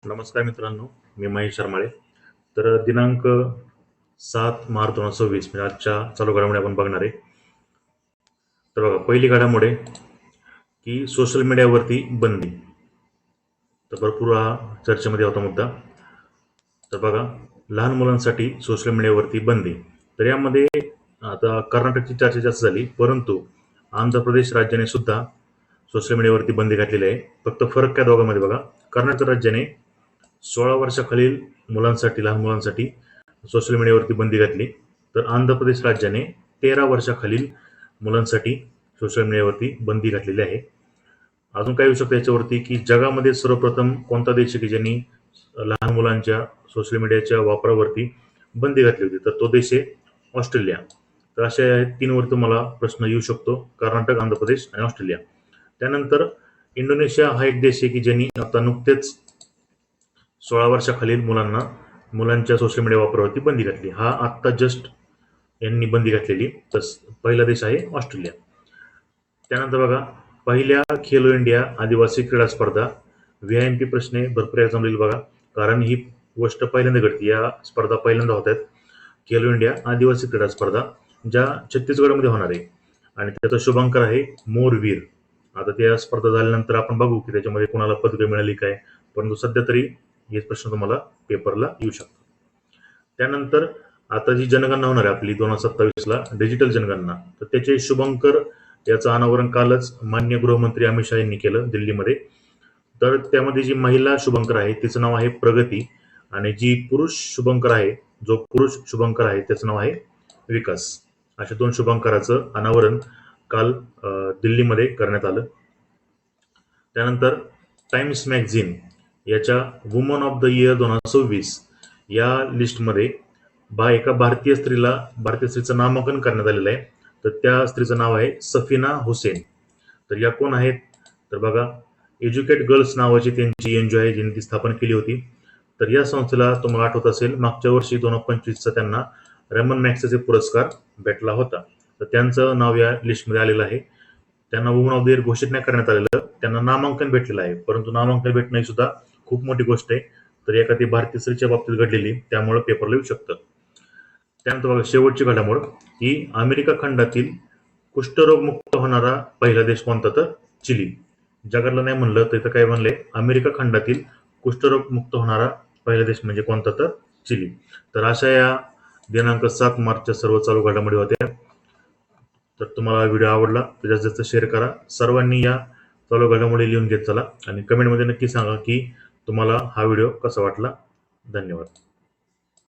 नमस्कार मित्रांनो, मी महेश शर्माळे. तर दिनांक 7 मार्च 2026 म्हणजे आजच्या चालू घडामोडी आपण बघणार आहे. तर बघा, पहिली घडामोड आहे की सोशल मीडियावरती बंदी. तर भरपूर हा चर्चेमध्ये होता मुद्दा. तर बघा, लहान मुलांसाठी सोशल मीडियावरती बंदी. तर यामध्ये आता कर्नाटकची चर्चा जास्त झाली, परंतु आंध्र प्रदेश राज्याने सुद्धा सोशल मीडियावरती बंदी घातलेली आहे. फक्त फरक काय दोघांमध्ये बघा, कर्नाटक राज्याने 16 वर्षाखालील मुलांसाठी, लहान मुलांसाठी सोशल मीडियावरती बंदी घातली. तर आंध्र प्रदेश राज्याने 13 वर्षाखालील मुलांसाठी सोशल मीडियावरती बंदी घातलेली आहे. अजून काय येऊ शकतं याच्यावरती, की जगामध्ये सर्वप्रथम कोणता देश आहे की ज्यांनी लहान मुलांच्या सोशल मीडियाच्या वापरावरती बंदी घातली होती? तर तो देश आहे ऑस्ट्रेलिया. तर अशा 3 वर तुम्हाला प्रश्न येऊ शकतो: कर्नाटक, आंध्र प्रदेश आणि ऑस्ट्रेलिया. त्यानंतर इंडोनेशिया हा एक देश आहे की ज्यांनी आता नुकतेच 16 वर्षाखालील मुलांच्या सोशल मीडिया वापरावरती बंदी घातली. हा आत्ता जस्ट यांनी बंदी घातलेली. तर पहिला देश आहे ऑस्ट्रेलिया. त्यानंतर बघा, पहिल्या खेलो इंडिया आदिवासी क्रीडा स्पर्धा व्हीआयएमपी प्रश्न भरपूर एक्झाम येईल बघा, कारण ही गोष्ट पहिल्यांदा घडते. या स्पर्धा पहिल्यांदा होत आहेत, खेलो इंडिया आदिवासी क्रीडा स्पर्धा, ज्या छत्तीसगडमध्ये होणार आहे आणि त्याचा शुभांकर आहे मोरवीर. आता त्या स्पर्धा झाल्यानंतर आपण बघू की त्याच्यामध्ये कोणाला पदकं मिळाली काय, परंतु सध्या तरी हे प्रश्न तुम्हाला पेपरला येऊ शकतो. त्यानंतर आता जी जनगणना होणार आहे आपली 2027ला, डिजिटल जनगणना, तर त्याचे शुभंकर याचं अनावरण कालच मान्य गृहमंत्री अमित शहा यांनी केलं दिल्लीमध्ये. तर त्यामध्ये जी महिला शुभंकर आहे तिचं नाव आहे प्रगती, आणि जी पुरुष शुभंकर आहे, त्याचं नाव आहे विकास. अशा 2 शुभंकराचं अनावरण काल दिल्लीमध्ये करण्यात आलं. त्यानंतर टाइम्स मॅगझिन याच्या वुमन ऑफ द इयर 2026 या लिस्टमध्ये एका भारतीय स्त्रीचं नामांकन करण्यात आलेलं आहे. तर त्या स्त्रीचं नाव आहे सफीना हुसेन. तर या कोण आहेत? तर बघा, एज्युकेट गर्ल्स नावाची त्यांची एनजीओ आहे, ज्यांनी ती स्थापन केली होती. तर या संस्थेला तुम्हाला आठवत असेल, मागच्या वर्षी 2025चा त्यांना रेमन मॅक्सेसे पुरस्कार भेटला होता. तर त्यांचं नाव या लिस्टमध्ये आलेलं आहे. त्यांना वुमन ऑफ द इयर घोषित नाही करण्यात आलेलं, त्यांना नामांकन भेटलेलं आहे, परंतु नामांकन भेटणं ही सुद्धा खूप मोठी गोष्ट आहे. तर एखादी भारतीय स्त्रीच्या बाबतीत घडलेली, त्यामुळे पेपरला येऊ शकतं. त्यानंतर बघा, शेवटची घडामोड ही अमेरिका खंडातील कुष्ठरोग मुक्त होणारा पहिला देश कोणता? तर चिली. जगातला नाही म्हणलं तर इथं काय म्हणलंय, अमेरिका खंडातील कुष्ठरोग मुक्त होणारा पहिला देश म्हणजे कोणता? तर चिली. तर अशा या दिनांक 7 मार्चच्या सर्व चालू घडामोडी होत्या. तर तुम्हाला व्हिडिओ आवडला तर जास्तीत जास्त शेअर करा. सर्वांनी या चालू घडामोडी लिहून घेत चला आणि कमेंटमध्ये नक्की सांगा की तुम्हाला हा व्हिडिओ कसा वाटला. धन्यवाद.